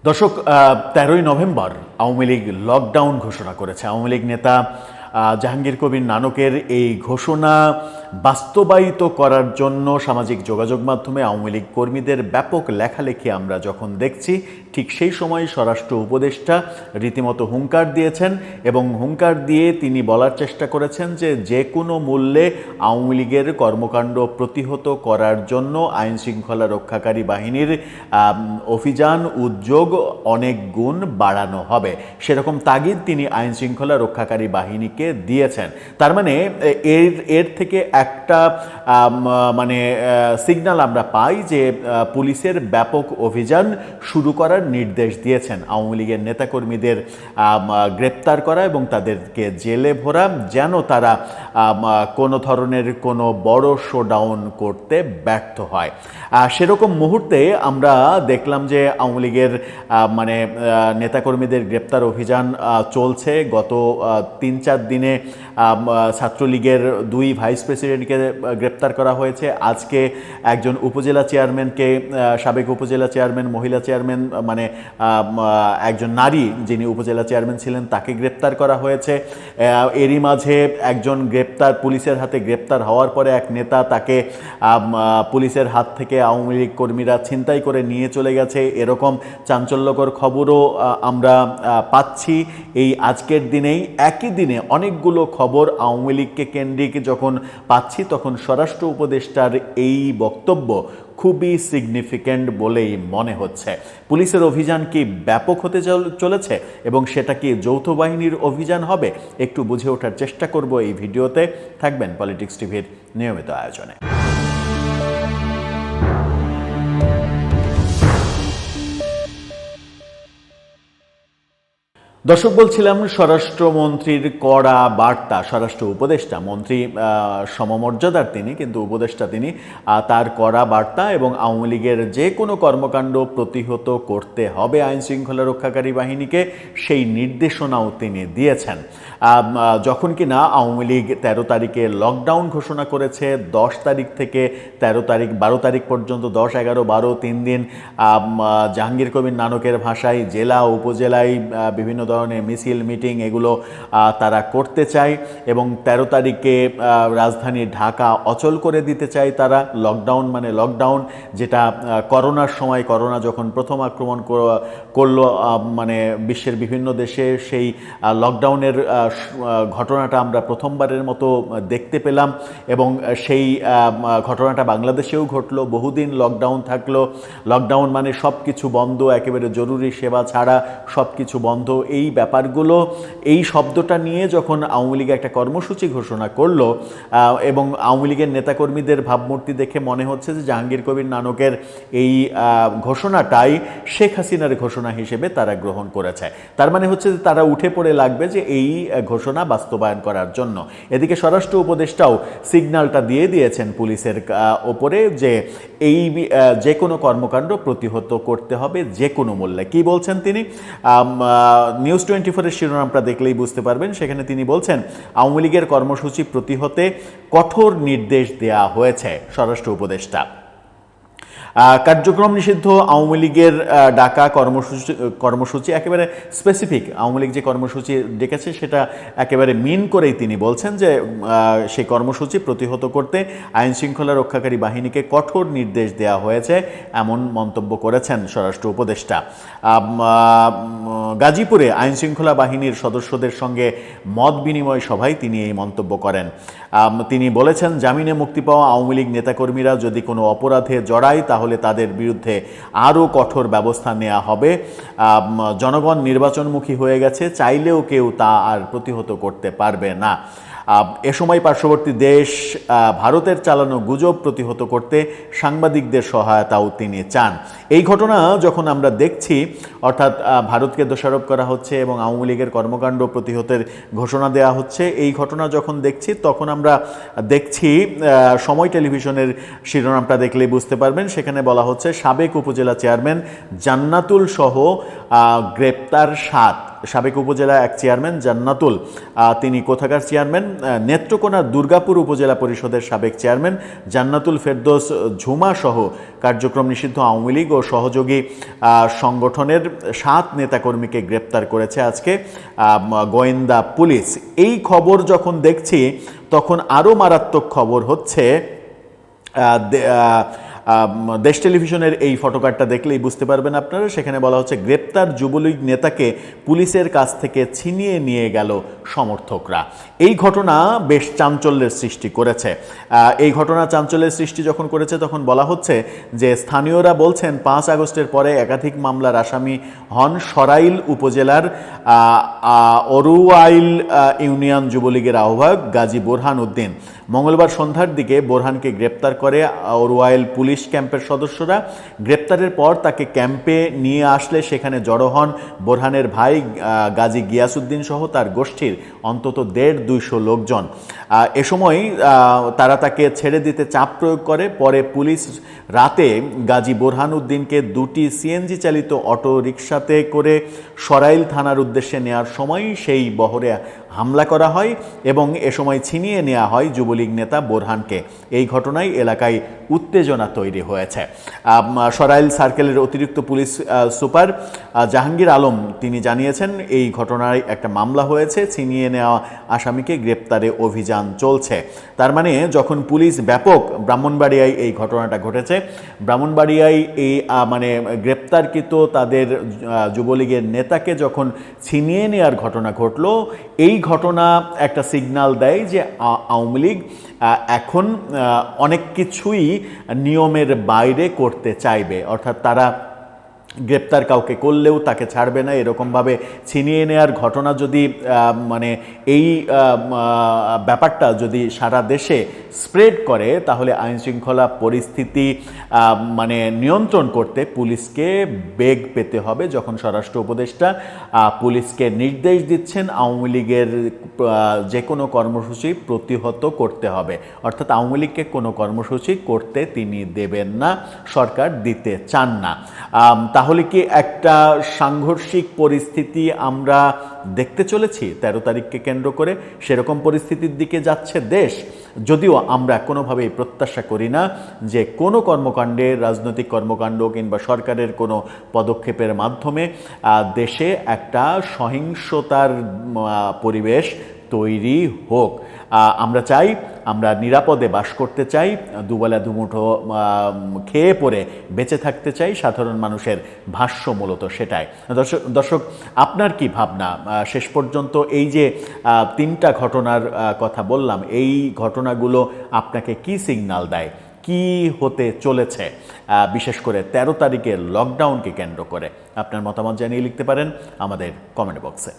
দর্শক, 13ই November Awami League lockdown ঘোষণা করেছে। আওয়ামী লীগ নেতা জাহাঙ্গীর কবির নানকের এই ঘোষণা বাস্তবায়িত করার জন্য সামাজিক যোগাযোগ মাধ্যমে আওয়ামী লীগ কর্মীদের ব্যাপক লেখালেখি আমরা যখন দেখছি, ঠিক সেই সময় স্বরাষ্ট্র উপদেষ্টা রীতিমতো হুঙ্কার দিয়েছেন এবং হুঙ্কার দিয়ে তিনি বলার চেষ্টা করেছেন যে যে কোনো মূল্যে আওয়ামী লীগের কর্মকাণ্ড প্রতিহত করার জন্য আইন শৃঙ্খলা রক্ষাকারী বাহিনীর অভিযান উদ্যোগ অনেক গুণ বাড়ানো হবে। সেরকম তাগিদ তিনি আইন শৃঙ্খলা রক্ষাকারী বাহিনীকে দিয়েছেন। তার মানে এর থেকে একটা সিগন্যাল আমরা পাই যে পুলিশের ব্যাপক অভিযান শুরু করার নির্দেশ দিয়েছেন আওয়ামী লীগের নেতাকর্মীদের গ্রেপ্তার করা এবং তাদেরকে জেলে ভরা, যেন তারা কোনো ধরনের কোনো বড় শোডাউন করতে ব্যর্থ হয়। সেরকম মুহূর্তে আমরা দেখলাম যে আওয়ামী লীগের নেতাকর্মীদের গ্রেপ্তার অভিযান চলছে। গত 3-4 দিনে ছাত্রলীগের 2 ভাইস প্রেসিডেন্টকে গ্রেপ্তার করা হয়েছে। আজকে একজন উপজেলা চেয়ারম্যানকে, সাবেক উপজেলা চেয়ারম্যান, মহিলা চেয়ারম্যান, একজন নারী যিনি উপজেলা চেয়ারম্যান ছিলেন, তাকে গ্রেপ্তার করা হয়েছে। এরই মাঝে একজন পুলিশের হাতে গ্রেপ্তার হওয়ার পরে এক নেতা, তাকে পুলিশের হাত থেকে আওয়ামী লীগ কর্মীরা ছিনতাই করে নিয়ে চলে গেছে। এরকম চাঞ্চল্যকর খবরও আমরা পাচ্ছি এই আজকের দিনেই। একই দিনে অনেকগুলো খবর আওয়ামী লীগকে কেন্দ্রিক যখন পাচ্ছি, তখন স্বরাষ্ট্র উপদেষ্টার এই বক্তব্য খুবই সিগনিফিক্যান্ট বলেই মনে হচ্ছে। পুলিশের অভিযান কি ব্যাপক হতে চলেছে এবং সেটা কি যৌথ বাহিনীর অভিযান হবে? একটু বুঝে ওঠার চেষ্টা করব এই ভিডিওতে। থাকবেন পলিটিক্স টিভির নিয়মিত আয়োজনে। দর্শক, বলছিলাম স্বরাষ্ট্রমন্ত্রীর কড়া বার্তা। স্বরাষ্ট্র উপদেষ্টা, মন্ত্রী সমমর্যাদার তিনি, কিন্তু উপদেষ্টা তিনি, তার কড়া বার্তা এবং আওয়ামী লীগের যে কোনো কর্মকাণ্ড প্রতিহত করতে হবে আইন শৃঙ্খলা রক্ষাকারী বাহিনীকে, সেই নির্দেশনাও তিনি দিয়েছেন। যখন কি না আওয়ামী লীগ 13 তারিখে লকডাউন ঘোষণা করেছে, 10 তারিখ থেকে 13 তারিখ 12 তারিখ পর্যন্ত, 10, 11, 12, 3 দিন জাহাঙ্গীর কবির নানকের ভাষায় জেলা উপজেলায় বিভিন্ন ধরনের মিছিল, মিটিং এগুলো তারা করতে চায় এবং 13 তারিখে রাজধানী ঢাকা অচল করে দিতে চায় তারা। লকডাউন মানে লকডাউন, যেটা করোনার সময়, করোনা যখন প্রথম আক্রমণ করলো বিশ্বের বিভিন্ন দেশে, সেই লকডাউনের ঘটনাটা আমরা প্রথমবারের মতো দেখতে পেলাম এবং সেই ঘটনাটা বাংলাদেশেও ঘটলো। বহুদিন লকডাউন থাকলো। লকডাউন মানে সব কিছু বন্ধ, একেবারে জরুরি সেবা ছাড়া সব কিছু বন্ধ। এই ব্যাপারগুলো, এই শব্দটা নিয়ে যখন আওয়ামী লীগ একটা কর্মসূচি ঘোষণা করলো এবং আওয়ামী লীগের নেতাকর্মীদের ভাবমূর্তি দেখে মনে হচ্ছে যে জাহাঙ্গীর কবির নানকের এই ঘোষণাটাই শেখ হাসিনার ঘোষণা হিসেবে তারা গ্রহণ করেছে। তার মানে হচ্ছে যে তারা উঠে পড়ে লাগবে যে এই ঘোষণা বাস্তবায়ন করার জন্য। এদিকে স্বরাষ্ট্র উপদেষ্টাও সিগন্যালটা দিয়ে দিয়েছেন পুলিশের ওপরে যে এই যে কোনো কর্মকাণ্ড প্রতিহত করতে হবে যে কোনো মূল্যে। কি বলছেন তিনি? নিউজ 24-এর শিরোনামটা দেখলেই বুঝতে পারবেন। সেখানে তিনি বলছেন, আওয়ামী লীগের কর্মসূচি প্রতিহতে কঠোর নির্দেশ দেয়া হয়েছে স্বরাষ্ট্র উপদেষ্টা। কার্যক্রম নিষিদ্ধ আওয়ামী লীগের ডাকা কর্মসূচি একেবারে স্পেসিফিক। আওয়ামী লীগ যে কর্মসূচি ডেকেছে সেটা একেবারে মিন করেই তিনি বলছেন যে সেই কর্মসূচি প্রতিহত করতে আইন শৃঙ্খলা রক্ষাকারী বাহিনীকে কঠোর নির্দেশ দেওয়া হয়েছে, এমন মন্তব্য করেছেন স্বরাষ্ট্র উপদেষ্টা। গাজীপুরে আইন শৃঙ্খলা বাহিনীর সদস্যদের সঙ্গে মত বিনিময় সভায় তিনি এই মন্তব্য করেন। তিনি বলেছেন, জামিনে মুক্তি পাওয়া আওয়ামী লীগ নেতাকর্মীরা যদি কোনো অপরাধে জড়ায় তাহলে তাদের বিরুদ্ধে আরও কঠোর ব্যবস্থা নেওয়া হবে। জনগণ নির্বাচনমুখী হয়ে গেছে, চাইলেও কেউ তা আর প্রতিহত করতে পারবে না। এ সময় পার্শ্ববর্তী দেশ ভারতের চালানো গুজব প্রতিহত করতে সাংবাদিকদের সহায়তাও তিনি চান। এই ঘটনা যখন আমরা দেখছি, অর্থাৎ ভারতকে দোষারোপ করা হচ্ছে এবং আওয়ামী লীগের কর্মকাণ্ড প্রতিহতের ঘোষণা দেওয়া হচ্ছে, এই ঘটনা যখন দেখছি তখন আমরা দেখছি সময় টেলিভিশনের শিরোনামটা দেখলেই বুঝতে পারবেন। সেখানে বলা হচ্ছে, সাবেক উপজেলা চেয়ারম্যান জান্নাতুল সহ গ্রেপ্তার 7। সাবেক উপজেলা এক চেয়ারম্যান জান্নাতুল, তিনি কোথাকার চেয়ারম্যান? নেত্রকোনা দুর্গাপুর উপজেলা পরিষদের সাবেক চেয়ারম্যান জান্নাতুল ফেরদৌস ঝুমা সহ কার্যক্রম নিষিদ্ধ আওয়ামী লীগ ও সহযোগী সংগঠনের 7 নেতাকর্মীকে গ্রেপ্তার করেছে আজকে গোয়েন্দা পুলিশ। এই খবর যখন দেখছি তখন আরও মারাত্মক খবর হচ্ছে, দেশ টেলিভিশনের এই ফটোকার্ডটা দেখলেই বুঝতে পারবেন আপনারা। সেখানে বলা হচ্ছে গ্রেপ্তার যুবলীগ নেতাকে পুলিশের কাছ থেকে ছিনিয়ে নিয়ে গেল সমর্থকরা। এই ঘটনা বেশ চাঞ্চল্যের সৃষ্টি করেছে। এই ঘটনা চাঞ্চল্যের সৃষ্টি যখন করেছে তখন বলা হচ্ছে যে স্থানীয়রা বলছেন 5 আগস্টের পরে একাধিক মামলার আসামি হন সরাইল উপজেলার অরুয়াইল ইউনিয়ন যুবলীগের আহ্বায়ক গাজী বোরহান উদ্দিন। মঙ্গলবার সন্ধ্যার দিকে বোরহানকে গ্রেপ্তার করে অরুয়াইল পুলিশ ক্যাম্পের সদস্যরা। গ্রেপ্তারের পর তাকে ক্যাম্পে নিয়ে আসলে সেখানে জড়ো হন বোরহানের ভাই গাজী গিয়াসউদ্দিন সহ তার গোষ্ঠীর অন্তত 150-200 লোকজন। এ সময় তারা তাকে ছেড়ে দিতে চাপ প্রয়োগ করে। পরে পুলিশ রাতে গাজী বোরহান উদ্দিনকে 2টি সিএনজি চালিত অটো রিকশাতে করে সরাইল থানার উদ্দেশ্যে নেওয়ার সময় সেই বহরে হামলা করা হয় এবং এ সময় ছিনিয়ে নেওয়া হয় যুবলীগ নেতা বোরহানকে। এই ঘটনায় এলাকায় উত্তেজনা তৈরি হয়েছে। সরাইল সার্কেলের অতিরিক্ত পুলিশ সুপার জাহাঙ্গীর আলম তিনি জানিয়েছেন এই ঘটনায় একটা মামলা হয়েছে, ছিনিয়ে নেওয়া আসামিকে গ্রেপ্তারে অভিযান চলছে। তার মানে যখন পুলিশ ব্যাপক ব্রাহ্মণবাড়িয়ায় এই ঘটনাটা ঘটেছে, ব্রাহ্মণবাড়িয়ায় এই মানে গ্রেপ্তারকৃত তাদের যুবলীগের নেতাকে যখন ছিনিয়ে নেওয়ার ঘটনা ঘটলো, এই ঘটনা একটা সিগন্যাল দেয় যে আওয়ামী লীগ এখন অনেক কিছুই নিয়মের বাইরে করতে চাইবে। অর্থাৎ তারা গ্রেপ্তার কাউকে করলেও তাকে ছাড়বে না, এরকমভাবে ছিনিয়ে নেওয়ার ঘটনা যদি মানে এই ব্যাপারটা যদি সারা দেশে স্প্রেড করে তাহলে আইনশৃঙ্খলা পরিস্থিতি মানে নিয়ন্ত্রণ করতে পুলিশকে বেগ পেতে হবে। যখন স্বরাষ্ট্র উপদেষ্টা পুলিশকে নির্দেশ দিচ্ছেন আওয়ামী লীগের যে কোনো কর্মসূচি প্রতিহত করতে হবে, অর্থাৎ আওয়ামী লীগকে কোনো কর্মসূচি করতে তিনি দেবেন না, সরকার দিতে চান না। তাহলে কি একটা সাংঘর্ষিক পরিস্থিতি আমরা দেখতে চলেছি 13 তারিখকে কেন্দ্র করে? সেরকম পরিস্থিতির দিকে যাচ্ছে দেশ, যদিও আমরা কোনোভাবেই প্রত্যাশা করি না যে কোনো কর্মকাণ্ডে, রাজনৈতিক কর্মকাণ্ড কিংবা সরকারের কোনো পদক্ষেপের মাধ্যমে দেশে একটা সহিংসতার পরিবেশ তৈরি হোক। আমরা চাই, আমরা নিরাপদে বাস করতে চাই, দুবেলা দুমুঠো খেয়ে পরে বেঁচে থাকতে চাই। সাধারণ মানুষের ভাষ্য মূলত সেটাই। দর্শক আপনার কি ভাবনা? শেষ পর্যন্ত এই যে 3টা ঘটনার কথা বললাম, এই ঘটনাগুলো আপনাকে কি সিগন্যাল দেয়? কি হতে চলেছে বিশেষ করে 13 তারিখের লকডাউনকে কেন্দ্র করে? আপনার মতামত জানিয়ে লিখতে পারেন আমাদের কমেন্ট বক্সে।